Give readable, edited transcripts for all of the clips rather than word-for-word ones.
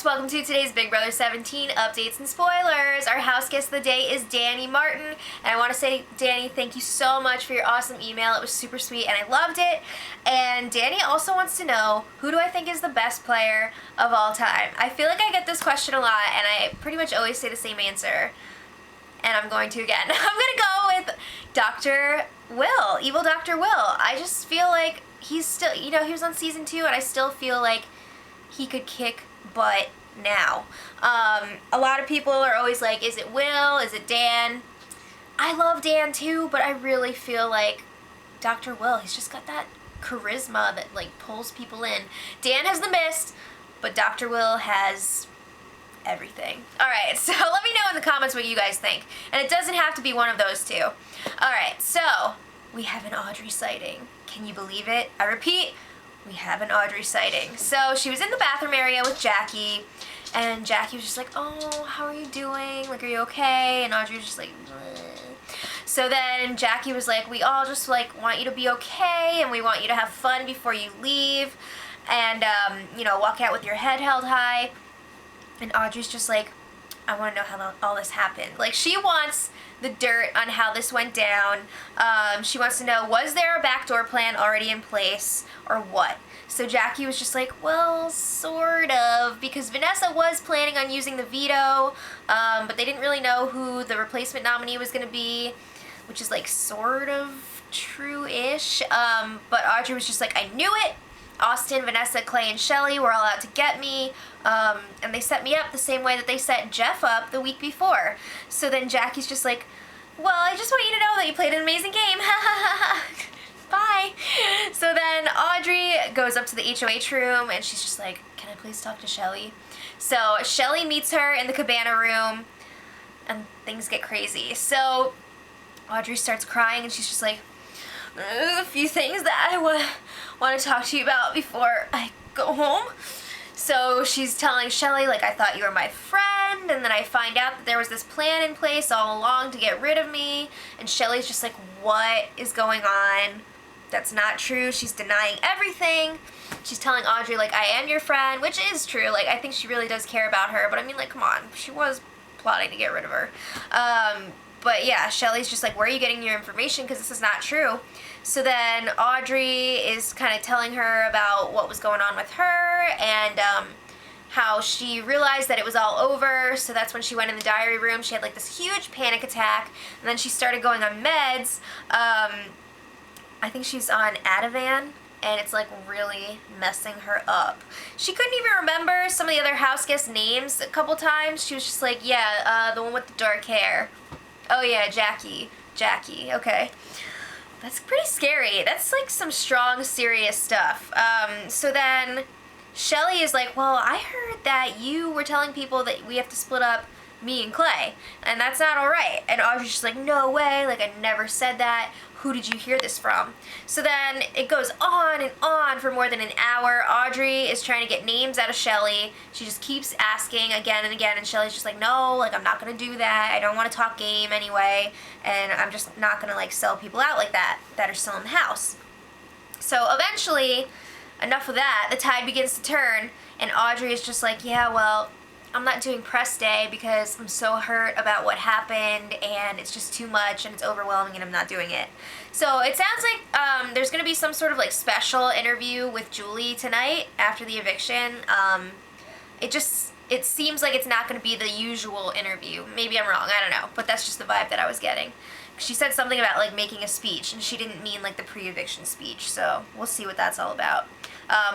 welcome to today's Big Brother 17 updates and spoilers. Our house guest of the day is Danny Martin, and I want to say, Danny, thank you so much for your awesome email. It was super sweet and I loved it. And Danny also wants to know, who do I think is the best player of all time? I feel like I get this question a lot and I pretty much always say the same answer, and I'm going to again. I'm gonna go with Dr. Will, Evil Dr. Will. I just feel like he's still, he was on season 2 and I still feel like he could kick butt now. A lot of people are always like, is it Will? Is it Dan? I love Dan too, but I really feel like Dr. Will, he's just got that charisma that like pulls people in. Dan has the mist, but Dr. Will has everything. Alright, so let me know in the comments what you guys think. And it doesn't have to be one of those two. Alright, so we have an Audrey sighting. Can you believe it? I repeat, we have an Audrey sighting. So she was in the bathroom area with Jackie, and Jackie was just like, oh, how are you doing? Like, are you okay? And Audrey was just like, bleh. So then Jackie was like, we all just like want you to be okay, and we want you to have fun before you leave, and walk out with your head held high. And Audrey's just like, I want to know how all this happened. Like, she wants the dirt on how this went down. She wants to know, was there a backdoor plan already in place or what? So Jackie was just like, well, sort of, because Vanessa was planning on using the veto, but they didn't really know who the replacement nominee was going to be, which is like sort of true-ish. But Audrey was just like, I knew it. Austin, Vanessa, Clay, and Shelly were all out to get me, and they set me up the same way that they set Jeff up the week before. So then Jackie's just like, well, I just want you to know that you played an amazing game. Bye. So then Audrey goes up to the HOH room, and she's just like, can I please talk to Shelly? So Shelly meets her in the cabana room, and things get crazy. So Audrey starts crying, and she's just like, there's a few things that I want to talk to you about before I go home. So she's telling Shelly, like, I thought you were my friend, and then I find out that there was this plan in place all along to get rid of me. And Shelly's just like, what is going on? That's not true. She's denying everything. She's telling Audrey, like, I am your friend, which is true. Like, I think she really does care about her, but I mean, like, come on. She was plotting to get rid of her. But yeah, Shelly's just like, where are you getting your information? Because this is not true. So then Audrey is kind of telling her about what was going on with her, and how she realized that it was all over. So that's when she went in the diary room. She had like this huge panic attack, and then she started going on meds. I think she's on Ativan, and it's like really messing her up. She couldn't even remember some of the other house guests' names a couple times. She was just like, yeah, the one with the dark hair. Oh yeah, Jackie, okay. That's pretty scary. That's like some strong, serious stuff. So then Shelly is like, well, I heard that you were telling people that we have to split up me and Clay, and that's not all right. And Audrey's just like, no way, like I never said that. Who did you hear this from? So then it goes on and on for more than an hour. Audrey is trying to get names out of Shelly. She just keeps asking again and again, and Shelly's just like, no, like I'm not gonna do that. I don't want to talk game anyway, and I'm just not gonna like sell people out like that are still in the house. So eventually, enough of that, the tide begins to turn, and Audrey is just like, yeah, well, I'm not doing press day because I'm so hurt about what happened, and it's just too much and it's overwhelming, and I'm not doing it. So it sounds like there's going to be some sort of like special interview with Julie tonight after the eviction. It seems like it's not going to be the usual interview. Maybe I'm wrong, I don't know, but that's just the vibe that I was getting. She said something about like making a speech, and she didn't mean like the pre-eviction speech, so we'll see what that's all about.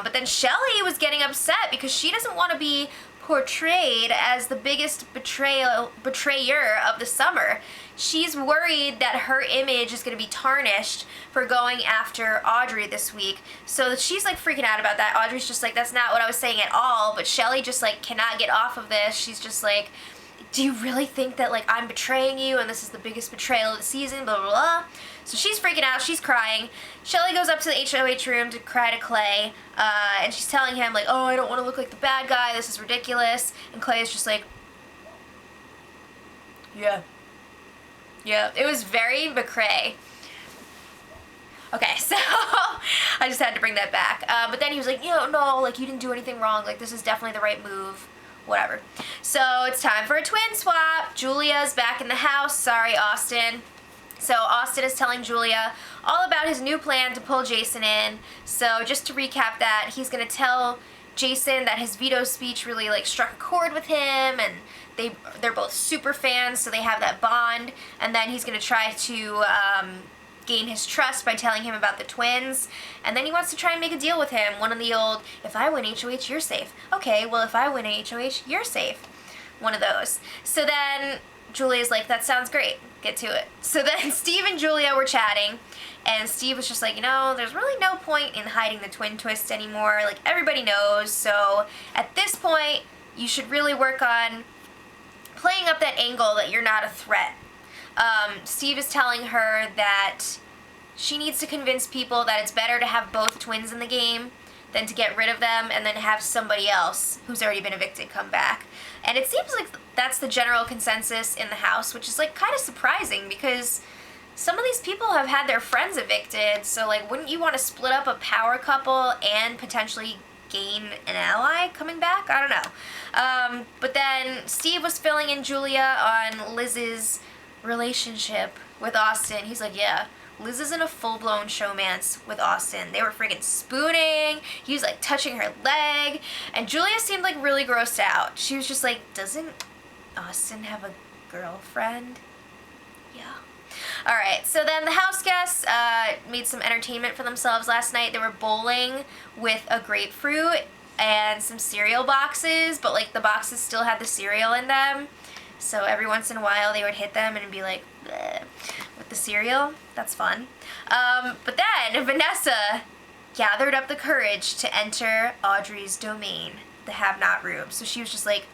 But then Shelly was getting upset because she doesn't want to be portrayed as the biggest betrayer of the summer. She's worried that her image is going to be tarnished for going after Audrey this week. So she's like freaking out about that. Audrey's just like, that's not what I was saying at all. But Shelly just like cannot get off of this. She's just like, do you really think that like I'm betraying you and this is the biggest betrayal of the season, blah, blah, blah. So she's freaking out, she's crying. Shelly goes up to the HOH room to cry to Clay, and she's telling him like, oh, I don't want to look like the bad guy, this is ridiculous. And Clay is just like, yeah, it was very McCray. Okay, so I just had to bring that back. But then he was like, no, like you didn't do anything wrong, like this is definitely the right move. whatever. So it's time for a twin swap. Julia's back in the house. Sorry, Austin. So Austin is telling Julia all about his new plan to pull Jason in. So just to recap that, he's going to tell Jason that his veto speech really like struck a chord with him, and they're both super fans, so they have that bond. And then he's going to try to gain his trust by telling him about the twins. And then he wants to try and make a deal with him. One of the old, if I win HOH, you're safe. Okay, well, if I win HOH, you're safe. One of those. So then Julia's like, that sounds great. Get to it. So then Steve and Julia were chatting, and Steve was just like, you know, there's really no point in hiding the twin twist anymore. Like, everybody knows. So at this point, you should really work on playing up that angle that you're not a threat. Steve is telling her that she needs to convince people that it's better to have both twins in the game than to get rid of them and then have somebody else who's already been evicted come back. And it seems like that's the general consensus in the house, which is like kind of surprising because some of these people have had their friends evicted, so like wouldn't you want to split up a power couple and potentially gain an ally coming back? I don't know. But then Steve was filling in Julia on Liz's relationship with Austin. He's like, yeah, Liz is in a full-blown showmance with Austin. They were friggin' spooning. He was like touching her leg. And Julia seemed like really grossed out. She was just like, doesn't Austin have a girlfriend? Yeah. Alright, so then the house guests made some entertainment for themselves last night. They were bowling with a grapefruit and some cereal boxes, but like the boxes still had the cereal in them. So every once in a while they would hit them and be like, bleh, with the cereal. That's fun. But then Vanessa gathered up the courage to enter Audrey's domain, the have-not room. So she was just like,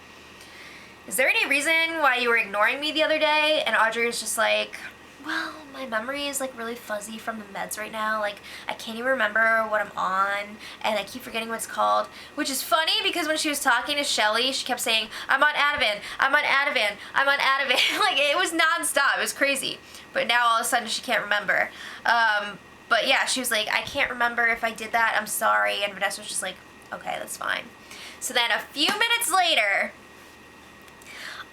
is there any reason why you were ignoring me the other day? And Audrey was just like, well, my memory is like really fuzzy from the meds right now. Like, I can't even remember what I'm on, and I keep forgetting what it's called. Which is funny because when she was talking to Shelly, she kept saying, I'm on Ativan, I'm on Ativan, I'm on Ativan. Like, it was nonstop. It was crazy. But now all of a sudden she can't remember. But yeah, she was like, I can't remember if I did that. I'm sorry. And Vanessa was just like, okay, that's fine. So then a few minutes later,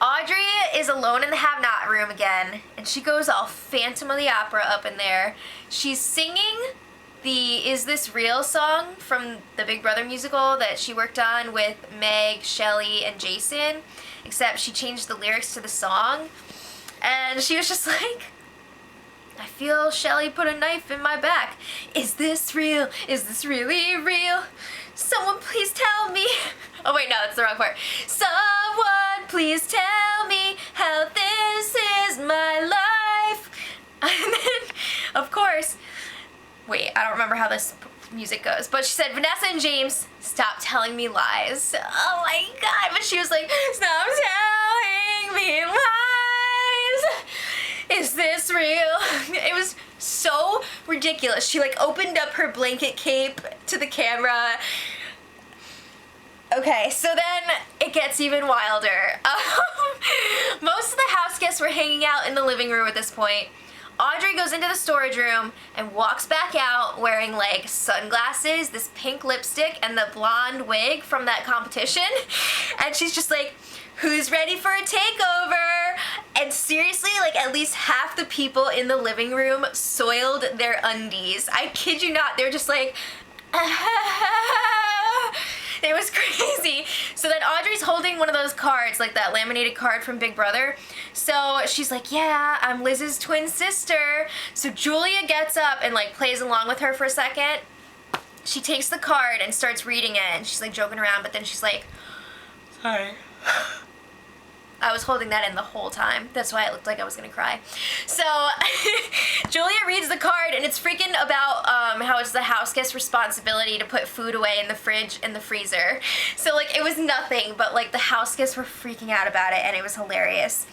Audrey is alone in the have-not room again, and she goes all Phantom of the Opera up in there. She's singing the Is This Real song from the Big Brother musical that she worked on with Meg, Shelly, and Jason, except she changed the lyrics to the song. And she was just like, I feel Shelly put a knife in my back. Is this real? Is this really real? Someone please tell me. Oh wait, no, that's the wrong part. Someone please tell me how this is my life. And then, of course, wait, I don't remember how this music goes, but she said, Vanessa and James, stop telling me lies. Oh my God, but she was like, stop telling me lies. Is this real? It was so ridiculous. She like opened up her blanket cape to the camera. Okay, so then it gets even wilder. Most of the house guests were hanging out in the living room at this point. Audrey goes into the storage room and walks back out wearing like sunglasses, this pink lipstick, and the blonde wig from that competition. And she's just like, who's ready for a takeover? And seriously, like at least half the people in the living room soiled their undies. I kid you not, they're just like, it was crazy. So then Audrey's holding one of those cards, like that laminated card from Big Brother. So she's like, yeah, I'm Liz's twin sister. So Julia gets up and like plays along with her for a second. She takes the card and starts reading it, and she's like joking around, but then she's like, sorry. I was holding that in the whole time. That's why it looked like I was gonna cry. So Julia reads the card, and it's freaking about how it's the house guest's responsibility to put food away in the fridge and the freezer. So like it was nothing, but like the house guests were freaking out about it, and it was hilarious.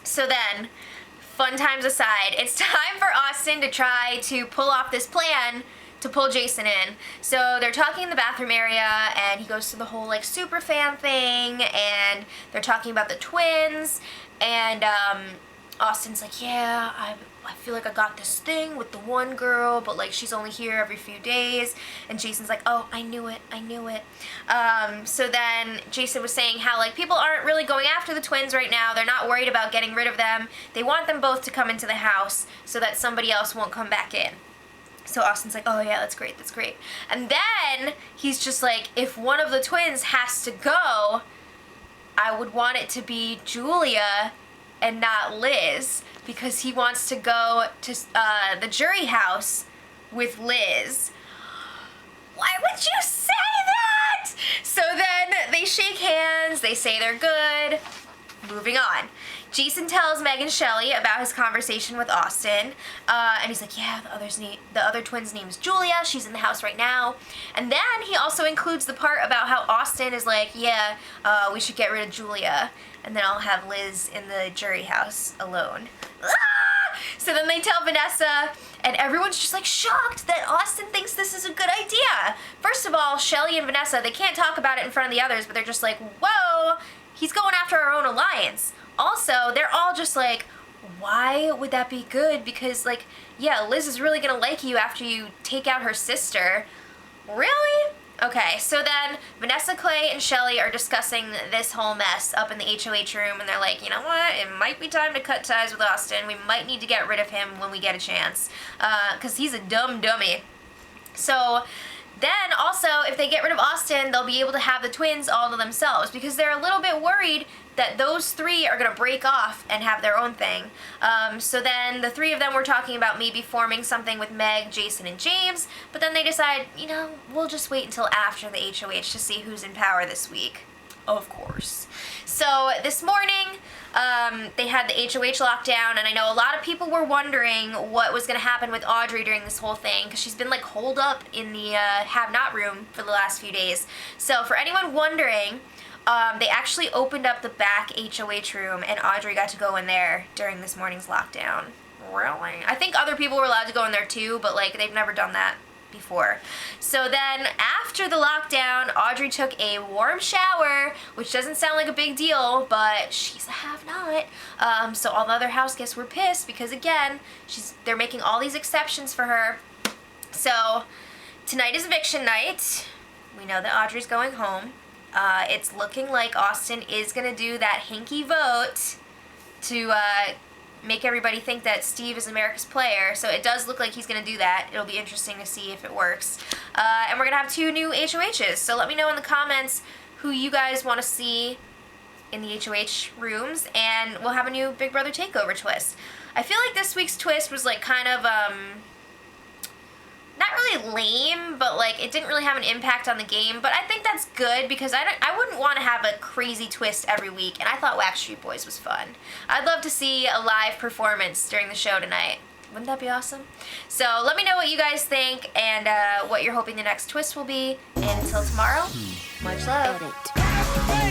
So then, fun times aside, it's time for Austin to try to pull off this plan to pull Jason in. So they're talking in the bathroom area, and he goes through the whole like super fan thing, and they're talking about the twins, and Austin's like, yeah, I feel like I got this thing with the one girl, but like she's only here every few days. And Jason's like, oh, I knew it. So then Jason was saying how like people aren't really going after the twins right now. They're not worried about getting rid of them. They want them both to come into the house so that somebody else won't come back in. So Austin's like, oh yeah, that's great. And then he's just like, if one of the twins has to go, I would want it to be Julia and not Liz, because he wants to go to the jury house with Liz. Why would you say that? So then they shake hands, they say they're good. Moving on. Jason tells Meg and Shelly about his conversation with Austin, and he's like, yeah, the other twin's name's Julia, she's in the house right now. And then he also includes the part about how Austin is like, yeah, we should get rid of Julia, and then I'll have Liz in the jury house alone. Ah! So then they tell Vanessa, and everyone's just like shocked that Austin thinks this is a good idea. First of all, Shelly and Vanessa, they can't talk about it in front of the others, but they're just like, whoa, he's going after our own alliance. Also, they're all just like, why would that be good? Because, like, yeah, Liz is really gonna like you after you take out her sister. Really? Okay, so then Vanessa, Clay, and Shelly are discussing this whole mess up in the HOH room, and they're like, you know what? It might be time to cut ties with Austin. We might need to get rid of him when we get a chance, because he's a dumb dummy. So then also, if they get rid of Austin, they'll be able to have the twins all to themselves, because they're a little bit worried that those three are going to break off and have their own thing. So then the three of them were talking about maybe forming something with Meg, Jason, and James, but then they decide, you know, we'll just wait until after the HOH to see who's in power this week. Of course. So this morning, they had the HOH lockdown, and I know a lot of people were wondering what was going to happen with Audrey during this whole thing, because she's been like holed up in the have-not room for the last few days. So for anyone wondering, they actually opened up the back HOH room, and Audrey got to go in there during this morning's lockdown. Really? I think other people were allowed to go in there too, but like they've never done that before. So then after the lockdown, Audrey took a warm shower, which doesn't sound like a big deal, but she's a have-not. So all the other house guests were pissed because again, they're making all these exceptions for her. So tonight is eviction night. We know that Audrey's going home. It's looking like Austin is going to do that hinky vote to make everybody think that Steve is America's player. So it does look like he's going to do that. It'll be interesting to see if it works. And we're going to have 2 new HOHs. So let me know in the comments who you guys want to see in the HOH rooms. And we'll have a new Big Brother Takeover twist. I feel like this week's twist was like kind of not really lame, but like it didn't really have an impact on the game, but I think that's good because I wouldn't want to have a crazy twist every week, and I thought Backstreet Boys was fun. I'd love to see a live performance during the show tonight. Wouldn't that be awesome? So let me know what you guys think and what you're hoping the next twist will be, and until tomorrow, much love.